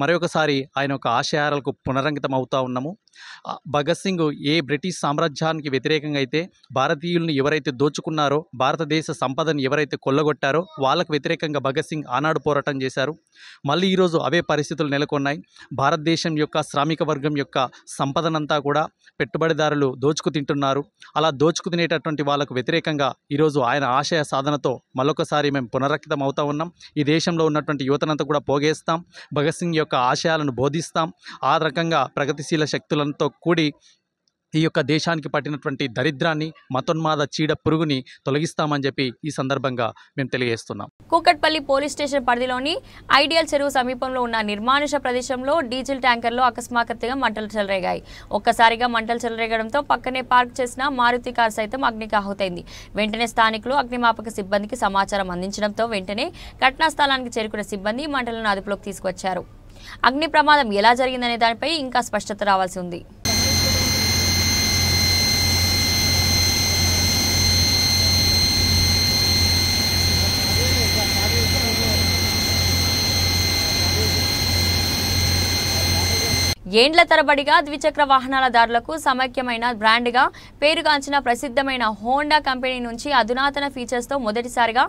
మరొకసారి ఆయన యొక్క ఆశయాలకు పునరంకితం అవుతూ ఉన్నాము. భగత్ సింగ్ ఏ బ్రిటిష్ సామ్రాజ్యానికి వ్యతిరేకంగా అయితే భారతీయుల్ని ఎవరైతే దోచుకున్నారో, భారతదేశ సంపదను ఎవరైతే కొల్లగొట్టారో వాళ్ళకు వ్యతిరేకంగా భగత్ సింగ్ ఆనాడు పోరాటం చేశారు. మళ్ళీ ఈరోజు అవే పరిస్థితులు నెలకొన్నాయి. భారతదేశం యొక్క శ్రామిక వర్గం యొక్క సంపదనంతా కూడా పెట్టుబడిదారులు దోచుకు తింటున్నారు. అలా దోచుకు తినేటటువంటి వాళ్ళకు వ్యతిరేకంగా ఈరోజు ఆయన ఆశయ సాధనతో మరొకసారి మేము పునరంకితం అవుతా ఉన్నాం. ఈ దేశంలో ఉన్నటువంటి యువతనంతా కూడా పోగేస్తాం, భగత్ సింగ్ యొక్క ఆశయాలను బోధిస్తాం. ఆ రకంగా ప్రగతిశీల శక్తులతో కూడి ఈ యొక్క దేశానికి పట్టినటువంటి దరిద్రాన్ని, మతోన్మాద చీడ పురుగుని తొలగిస్తామని చెప్పి ఈ సందర్భంగా మేము తెలియజేస్తున్నాం. కూకట్పల్లి పోలీస్ స్టేషన్ పరిధిలోని ఐడియల్ చెరువు సమీపంలో ఉన్న నిర్మానుష ప్రదేశంలో డీజిల్ ట్యాంకర్లో అకస్మాత్తుగా మంటలు చెలరేగాయి. ఒక్కసారిగా మంటలు చెలరేగడంతో పక్కనే పార్క్ చేసిన మారుతి కార్ సైతం అగ్నికి ఆహుతైంది. వెంటనే స్థానికులు అగ్నిమాపక సిబ్బందికి సమాచారం అందించడంతో వెంటనే ఘటనా స్థలానికి చేరుకున్న సిబ్బంది మంటలను అదుపులోకి తీసుకొచ్చారు. అగ్ని ప్రమాదం ఎలా జరిగిందనే దానిపై ఇంకా స్పష్టత రావాల్సి ఉంది. ఏండ్ల తరబడిగా ద్విచక్ర వాహనాల దారులకు సమైక్యమైన బ్రాండ్గా పేరుగాంచిన ప్రసిద్ధమైన హోండా కంపెనీ నుంచి అధునాతన ఫీచర్స్తో మొదటిసారిగా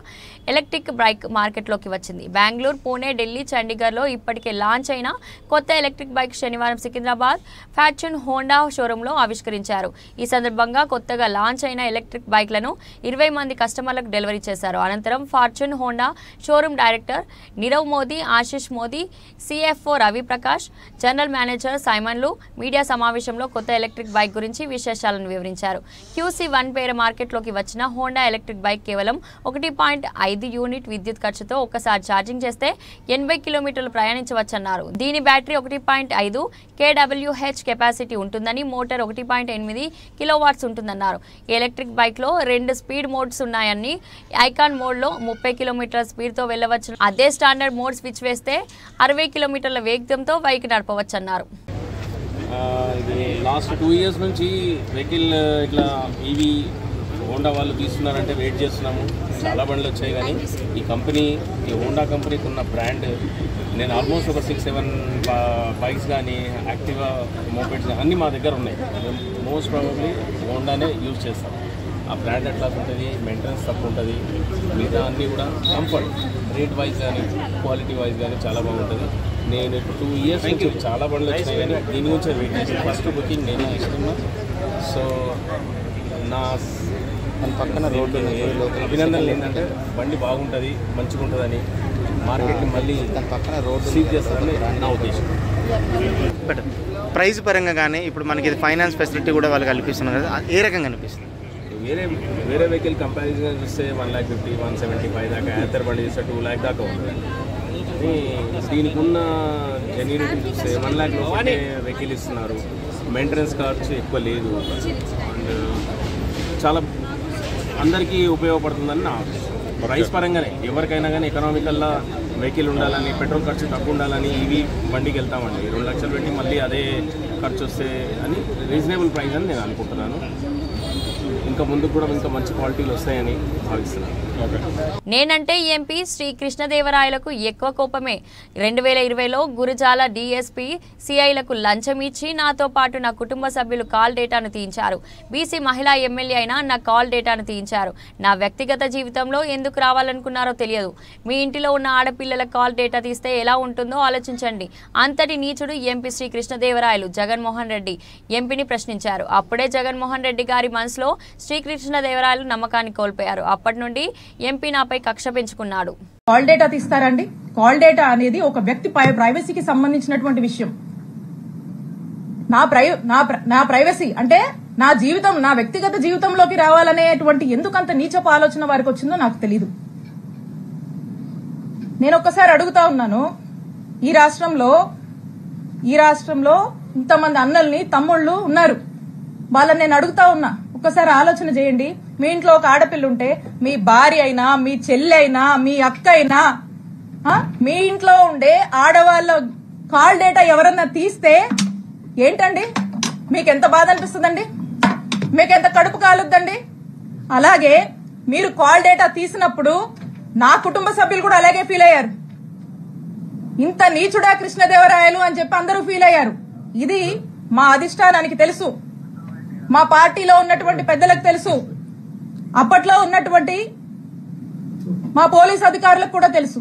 ఎలక్ట్రిక్ బైక్ మార్కెట్లోకి వచ్చింది. బెంగళూరు, పూణే, ఢిల్లీ, చండీగఢ్లో ఇప్పటికే లాంచ్ అయిన కొత్త ఎలక్ట్రిక్ బైక్ శనివారం సికింద్రాబాద్ ఫార్చ్యూన్ హోండా షోరూంలో ఆవిష్కరించారు. ఈ సందర్భంగా కొత్తగా లాంచ్ అయిన ఎలక్ట్రిక్ బైక్లను 20 మంది కస్టమర్లకు డెలివరీ చేశారు. అనంతరం fortune honda showroom director Nirav Modi, Ashish Modi, CFO Ravi Prakash, general manager commissioner సైమన్లు మీడియా సమావేశంలో కొత్త ఎలక్ట్రిక్ బైక్ గురించి విశేషాలను వివరించారు. QC1 పేర మార్కెట్లోకి వచ్చిన హోండా ఎలక్ట్రిక్ బైక్ కేవలం 1.5 యూనిట్ విద్యుత్ ఖర్చుతో ఒక్కసారి ఛార్జింగ్ చేస్తే 80 కిలోమీటర్లు ప్రయాణించవచ్చన్నారు. దీని బ్యాటరీ 1.5 kWh కెపాసిటీ ఉంటుందని, మోటార్ 1.8 కిలోవాట్స్ ఉంటుందన్నారు. ఎలక్ట్రిక్ బైక్ లో 2 స్పీడ్ మోడ్స్ ఉన్నాయని, ఐకాన్ మోడ్ లో 30 కిలోమీటర్ల స్పీడ్ తో వెళ్లవచ్చు. అదే స్టాండర్డ్ మోడ్ స్విచ్ వేస్తే 60 కిలోమీటర్ల వేగంతో బైక్ నడపవచ్చన్నారు. ఇది లాస్ట్ 2 years నుంచి వెహికల్ ఇట్లా ఈవీ హోండా వాళ్ళు తీసుకున్నారంటే వెయిట్ చేస్తున్నాము. చాలా బండ్లు వచ్చాయి, కానీ ఈ కంపెనీ, ఈ హోండా కంపెనీకి ఉన్న బ్రాండ్, నేను ఆల్మోస్ట్ ఒక 6-7 బైక్స్ కానీ, యాక్టివా మోపెడ్స్ కానీ అన్నీ మా దగ్గర ఉన్నాయి. మోస్ట్ ప్రాబబ్లీ హోండానే యూజ్ చేస్తాం. ఆ బ్రాండ్ ఎట్లా ఉంటుంది, మెయింటెనెన్స్ తక్కువ ఉంటుంది, మిగతా అన్నీ కూడా కంఫర్ట్, రేట్ వైజ్ కానీ క్వాలిటీ వైజ్ కానీ చాలా బాగుంటుంది. నేను ఇప్పుడు 2 years నుంచి చాలా బండ్లు వచ్చినాయి, కానీ దీని గురించి వెయిట్ చేసి ఫస్ట్ బుకింగ్ నేనే ఇస్తున్నా. సో నా పక్కన రోడ్డు అభినందనలు ఏంటంటే బండి బాగుంటుంది, మంచిగా ఉంటుందని, మార్కెట్ని మళ్ళీ పక్కన రోడ్డు సీజ్ చేస్తారని నా ఉద్దేశం. ప్రైస్ పరంగా కానీ ఇప్పుడు మనకి ఇది ఫైనాన్స్ ఫెసిలిటీ కూడా వాళ్ళు కల్పిస్తున్నారు కదా, ఏ రకంగా అనిపిస్తుంది? వేరే వెహికల్ కంపారిజన్ చూస్తే 1,50,000, 175 దాకా, యాథర్ బండి చూస్తే 2 lakh దాకా ఉంటుంది. దీనికి ఉన్న జెన్యూనిటీ చూస్తే 1 lakh లోపలే వెహికల్ ఇస్తున్నారు. మెయింటెనెన్స్ ఖర్చు ఎక్కువ లేదు, అండ్ చాలా అందరికీ ఉపయోగపడుతుందని నా ప్రైస్ పరంగానే. ఎవరికైనా కానీ ఎకనామికల్లా వెహికల్ ఉండాలని, పెట్రోల్ ఖర్చు తక్కువ ఉండాలని ఈవీ బండికి వెళ్తామండి. 2 లక్షలు పెట్టి మళ్ళీ అదే ఖర్చు వస్తే అని రీజనబుల్ ప్రైస్ అని నేను అనుకుంటున్నాను. ఇంకా ముందుకు కూడా ఇంకా మంచి క్వాలిటీలు వస్తాయని భావిస్తున్నాను. నేనంటే ఎంపీ శ్రీ కృష్ణదేవరాయలకు ఎక్కువ కోపమే. 2020లో గురజాల DSP CIలకు లంచం ఇచ్చి నాతో పాటు నా కుటుంబ సభ్యులు కాల్ డేటాను తీయించారు. బీసీ మహిళా ఎమ్మెల్యే అయినా నా కాల్ డేటాను తీయించారు. నా వ్యక్తిగత జీవితంలో ఎందుకు రావాలనుకున్నారో తెలియదు. మీ ఇంటిలో ఉన్న ఆడపిల్లల కాల్ డేటా తీస్తే ఎలా ఉంటుందో ఆలోచించండి. అంతటి నీచుడు ఎంపీ శ్రీ కృష్ణదేవరాయలు జగన్మోహన్ రెడ్డి ఎంపీని ప్రశ్నించారు. అప్పుడే జగన్మోహన్ రెడ్డి గారి మనసులో శ్రీకృష్ణదేవరాయలు నమ్మకాన్ని కోల్పోయారు. అప్పటి నుండి ఎంపీ నాపై కక్ష పెంచుకున్నాడు. కాల్ డేటా తీస్తారండి. కాల్ డేటా అనేది ఒక వ్యక్తి ప్రైవసీకి సంబంధించినటువంటి విషయం. నా ప్రైవసీ అంటే నా జీవితం, నా వ్యక్తిగత జీవితంలోకి రావాలనేటువంటి ఎందుకంత నీచపు ఆలోచన వారికి వచ్చిందో నాకు తెలీదు. నేను ఒక్కసారి అడుగుతా ఉన్నాను, ఈ రాష్ట్రంలో ఇంతమంది అన్నల్ని, తమ్ముళ్ళు ఉన్నారు. వాళ్ళని నేను అడుగుతా ఉన్నా, ఒక్కసారి ఆలోచన చేయండి. మీ ఇంట్లో ఒక ఆడపిల్ల ఉంటే, మీ భార్య అయినా, మీ చెల్లి అయినా, మీ అక్క అయినా, మీ ఇంట్లో ఉండే ఆడవాళ్ళ కాల్ డేటా ఎవరన్నా తీస్తే ఏంటండి? మీకెంత బాధ అనిపిస్తుందండి? మీకెంత కడుపు కాలుద్దండి? అలాగే మీరు కాల్ డేటా తీసినప్పుడు నా కుటుంబ సభ్యులు కూడా అలాగే ఫీల్ అయ్యారు. ఇంత నీచుడా కృష్ణదేవరాయలు అని చెప్పి అందరూ ఫీల్ అయ్యారు. ఇది మా అధిష్టానానికి తెలుసు, మా పార్టీలో ఉన్నటువంటి పెద్దలకు తెలుసు, అప్పట్లో ఉన్నటువంటి మా పోలీస్ అధికారులకు కూడా తెలుసు.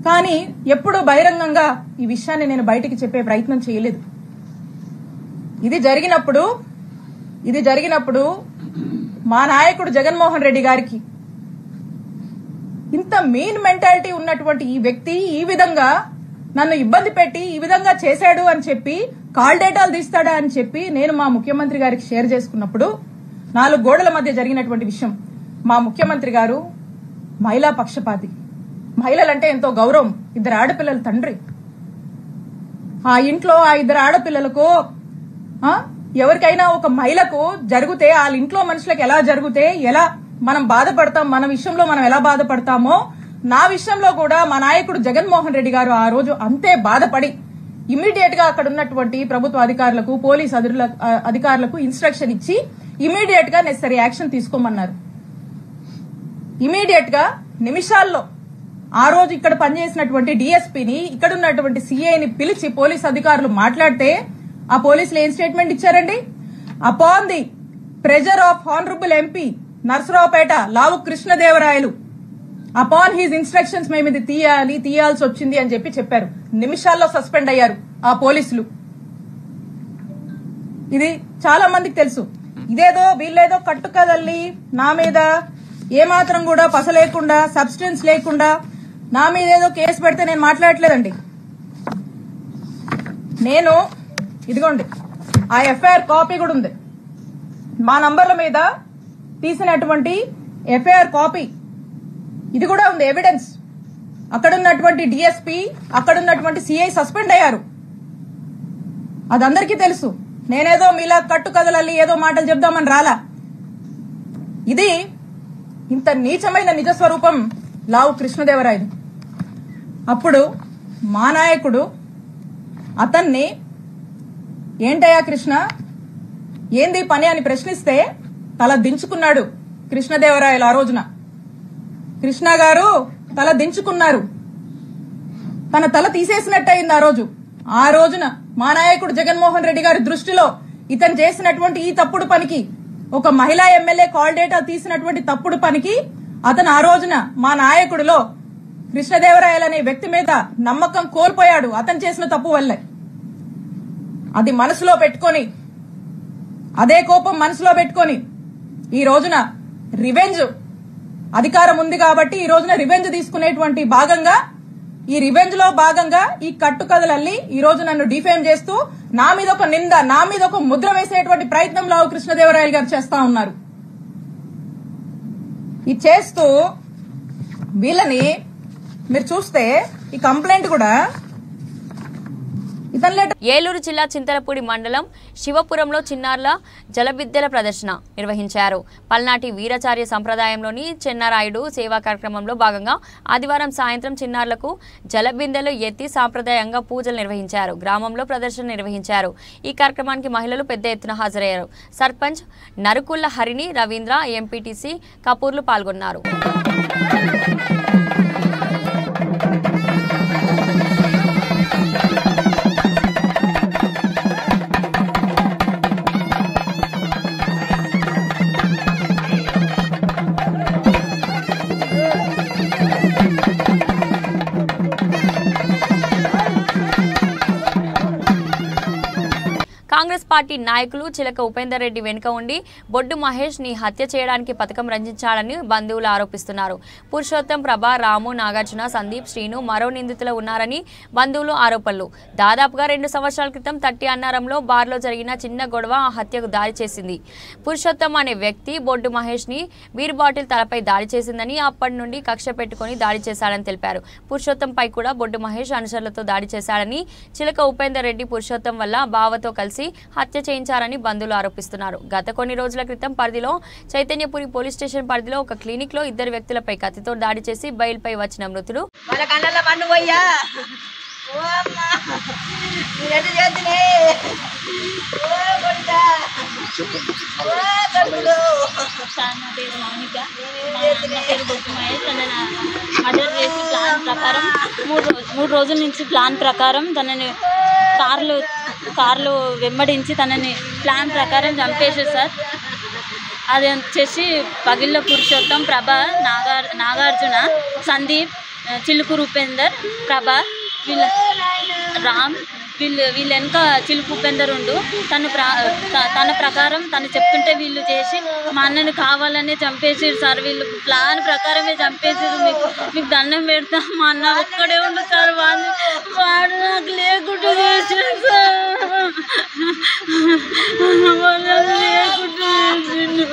కానీ ఎప్పుడు బహిరంగంగా ఈ విషయాన్ని నేను బయటికి చెప్పే ప్రయత్నం చేయలేదు. ఇది జరిగినప్పుడు మా నాయకుడు జగన్మోహన్ రెడ్డి గారికి ఇంత మీన్ మెంటాలిటీ ఉన్నటువంటి ఈ వ్యక్తి ఈ విధంగా నన్ను ఇబ్బంది పెట్టి ఈ విధంగా చేశాడు అని చెప్పి, కాల్ డేటాలు తీస్తాడా అని చెప్పి నేను మా ముఖ్యమంత్రి గారికి షేర్ చేసుకున్నప్పుడు 4 గోడల మధ్య జరిగినటువంటి విషయం. మా ముఖ్యమంత్రి గారు మహిళా పక్షపాతి, మహిళలంటే ఎంతో గౌరవం, 2 ఆడపిల్లల తండ్రి. ఆ ఇంట్లో ఆ 2 ఆడపిల్లలకు ఎవరికైనా ఒక మహిళకు జరిగితే, వాళ్ళ ఇంట్లో మనుషులకు ఎలా జరిగితే ఎలా మనం బాధపడతాం, మన విషయంలో మనం ఎలా బాధపడతామో, నా విషయంలో కూడా మా నాయకుడు జగన్మోహన్ రెడ్డి గారు ఆ రోజు అంతే బాధపడి ఇమీడియట్ గా అక్కడ ఉన్నటువంటి ప్రభుత్వ అధికారులకు, పోలీస్ అధికారులకు ఇన్స్ట్రక్షన్ ఇచ్చి ఇమీడియట్ గా నెసరీ యాక్షన్ తీసుకోమన్నారు. ఇమీడియట్ గా నిమిషాల్లో ఆ రోజు ఇక్కడ పనిచేసినటువంటి DSPని, ఇక్కడ ఉన్నటువంటి CIని పిలిచి పోలీస్ అధికారులు మాట్లాడితే ఆ పోలీసులు ఏం స్టేట్మెంట్ ఇచ్చారండి? Upon the pressure of honourable MP Narasaraopet Lavu Krishnadevarayalu, upon his instructions మేము ఇది తీయాల్సి వచ్చింది అని చెప్పారు. నిమిషాల్లో సస్పెండ్ అయ్యారు ఆ పోలీసులు. ఇది చాలా మందికి తెలుసు. ఇదేదో వీళ్ళేదో కట్టుకదల్లి నా మీద ఏమాత్రం కూడా పస లేకుండా, సబ్స్టెన్స్ లేకుండా నా మీద ఏదో కేసు పెడితే నేను మాట్లాడట్లేదండి. నేను ఇదిగోండి ఆ ఎఫ్ఐఆర్ కాపీ కూడా ఉంది. మా నంబర్ల మీద తీసినటువంటి ఎఫ్ఐఆర్ కాపీ ఇది కూడా ఉంది ఎవిడెన్స్. అక్కడున్నటువంటి డిఎస్పీ అక్కడున్నటువంటి సిఐ సస్పెండ్ అయ్యారు. అది అందరికీ తెలుసు. నేనేదో మీలా కట్టు కథలల్లి ఏదో మాటలు చెప్దామని రాలా. ఇది ఇంత నీచమైన నిజస్వరూపం లావు కృష్ణదేవరాయలు. అప్పుడు మా నాయకుడు అతన్ని ఏంటయ్యా కృష్ణ ఏంది పని అని ప్రశ్నిస్తే తల దించుకున్నాడు కృష్ణదేవరాయలు. ఆ రోజున కృష్ణ గారు తల దించుకున్నారు. తన తల తీసేసినట్టయింది ఆ రోజు. ఆ రోజున మా నాయకుడు జగన్మోహన్ రెడ్డి గారి దృష్టిలో ఇతను చేసినటువంటి ఈ తప్పుడు పనికి, ఒక మహిళా ఎమ్మెల్యే కాల్ డేటా తీసినటువంటి తప్పుడు పనికి అతను ఆ రోజున మా నాయకుడిలో కృష్ణదేవరాయలు అనే వ్యక్తి మీద నమ్మకం కోల్పోయాడు అతను చేసిన తప్పు వల్లే. అది మనసులో పెట్టుకొని, అదే కోపం మనసులో పెట్టుకొని ఈ రోజున రివెంజ్ అధికారం ఉంది కాబట్టి ఈ రోజున రివెంజ్ తీసుకునేటువంటి భాగంగా, ఈ రివెంజ్ లో భాగంగా ఈ కట్టుకథలల్లి ఈ రోజు నన్ను డిఫేమ్ చేస్తూ నా మీద ఒక నింద, నా మీద ఒక ముద్ర వేసేటువంటి ప్రయత్నం లావు కృష్ణదేవరాయలు గారు చేస్తా ఉన్నారు. ఇది చేస్తూ వీళ్ళని మీరు చూస్తే ఈ కంప్లైంట్ కూడా ఏలూరు జిల్లా చింతలపూడి మండలం శివపురంలో చిన్నారుల జలబిద్దెల ప్రదర్శన నిర్వహించారు. పల్నాటి వీరాచార్య సంప్రదాయంలోని చెన్నారాయుడు సేవా కార్యక్రమంలో భాగంగా ఆదివారం సాయంత్రం చిన్నారులకు జలబిందెలు ఎత్తి సాంప్రదాయంగా పూజలు నిర్వహించారు. గ్రామంలో ప్రదర్శన నిర్వహించారు. ఈ కార్యక్రమానికి మహిళలు పెద్ద ఎత్తున హాజరయ్యారు. సర్పంచ్ నరుకుల్ల హరిణి, రవీంద్ర, ఎంపీటీసీ కపూర్లు పాల్గొన్నారు. కాంగ్రెస్ పార్టీ నాయకులు చిలక ఉపేందర్ రెడ్డి వెనుక ఉండి బొడ్డు మహేష్ ని హత్య చేయడానికి పథకం రచించాలని బంధువులు ఆరోపిస్తున్నారు. పురుషోత్తం, ప్రభా, రాము, నాగార్జున, సందీప్, శ్రీను మరో నిందితులు ఉన్నారని బంధువులు ఆరోపణలు. దాదాపుగా 2 సంవత్సరాల క్రితం తట్టి అన్నారంలో బార్లో జరిగిన చిన్న గొడవ ఆ హత్యకు దారి చేసింది. పురుషోత్తం అనే వ్యక్తి బొడ్డు మహేష్ ని బీర్ బాటిల్ తలపై దాడి చేసిందని, అప్పటి నుండి కక్ష పెట్టుకుని దాడి చేశాడని తెలిపారు. పురుషోత్తంపై కూడా బొడ్డు మహేష్ అనుచరులతో దాడి చేశాడని, చిలక ఉపేందర్ రెడ్డి పురుషోత్తం వల్ల బావతో కలిసి హత్య చేయించారని బంధువులు ఆరోపిస్తున్నారు. గత కొన్ని రోజుల క్రితం పరిధిలో చైతన్యపురి పోలీస్ స్టేషన్ పరిధిలో ఒక క్లినిక్ లో 2 వ్యక్తులపై కత్తితో దాడి చేసి బయలుపై వచ్చిన మృతుడు మూడు రోజుల నుంచి ప్లాన్ ప్రకారం తనని కార్లు వెంబడించి తనని ప్లాన్ ప్రకారం చంపేశారు సార్. అది వచ్చేసి పగిళ్ళ పురుషోత్తం, ప్రభా, నాగార్జున, సందీప్, చిలుకూరు ఉపేందర్, ప్రభా, రామ్ వీళ్ళు వెనుక చిలుకు ఉపేందర్ ఉండు. తన ప్రకారం తను చెప్తుంటే వీళ్ళు చేసి మా అన్నని కావాలనే చంపేసారు సార్. వీళ్ళు ప్లాన్ ప్రకారమే చంపేసారు. మీకు దండం పెడతా, మా అన్న ఒక్కడే ఉండు సార్, వాడు నాకు లేకుండా చేసాడు సార్, లేకుండా చేసిండు.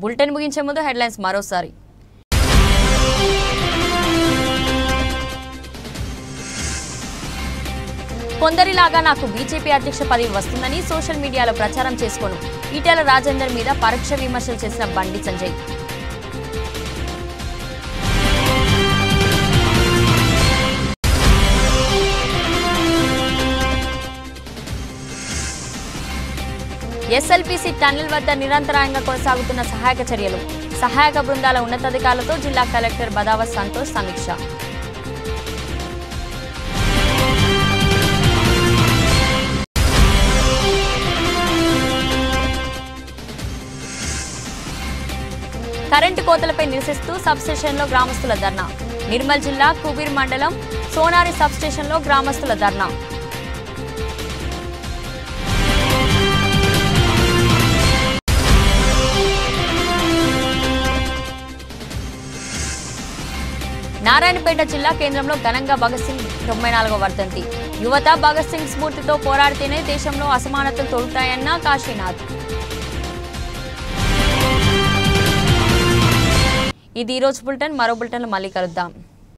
బులెటిన్ ముగించే ముందు హెడ్లైన్స్ మరోసారి. కొందరిలాగా నాకు బీజేపీ అధ్యక్ష పదవి వస్తుందని సోషల్ మీడియాలో ప్రచారం చేసుకోను. ఈటెల రాజేందర్ మీద పరోక్ష విమర్శలు చేసిన బండి సంజయ్. ఎస్ఎల్పీసీ టన్నెల్ వద్ద నిరంతరాయంగా కొనసాగుతున్న సహాయక చర్యలు. సహాయక బృందాల ఉన్నతాధికారులతో జిల్లా కలెక్టర్ బదావత్ సంతోష్ సమీక్ష. కరెంటు కోతలపై నిరసిస్తూ సబ్స్టేషన్లో గ్రామస్తుల ధర్నా. నిర్మల్ జిల్లా కుబీర్ మండలం సోనారి సబ్స్టేషన్లో గ్రామస్తుల ధర్నా. నారాయణపేట జిల్లా కేంద్రంలో ఘనంగా భగత్ సింగ్ 94వ వర్ధంతి. యువత భగత్ సింగ్ స్ఫూర్తితో పోరాడితేనే దేశంలో అసమానతలు తొలుగుతాయన్న కాశీనాథ్. ఇది ఈరోజు బులెటిన్. మరో బులెటిన్లో మళ్ళీ కలుద్దాం.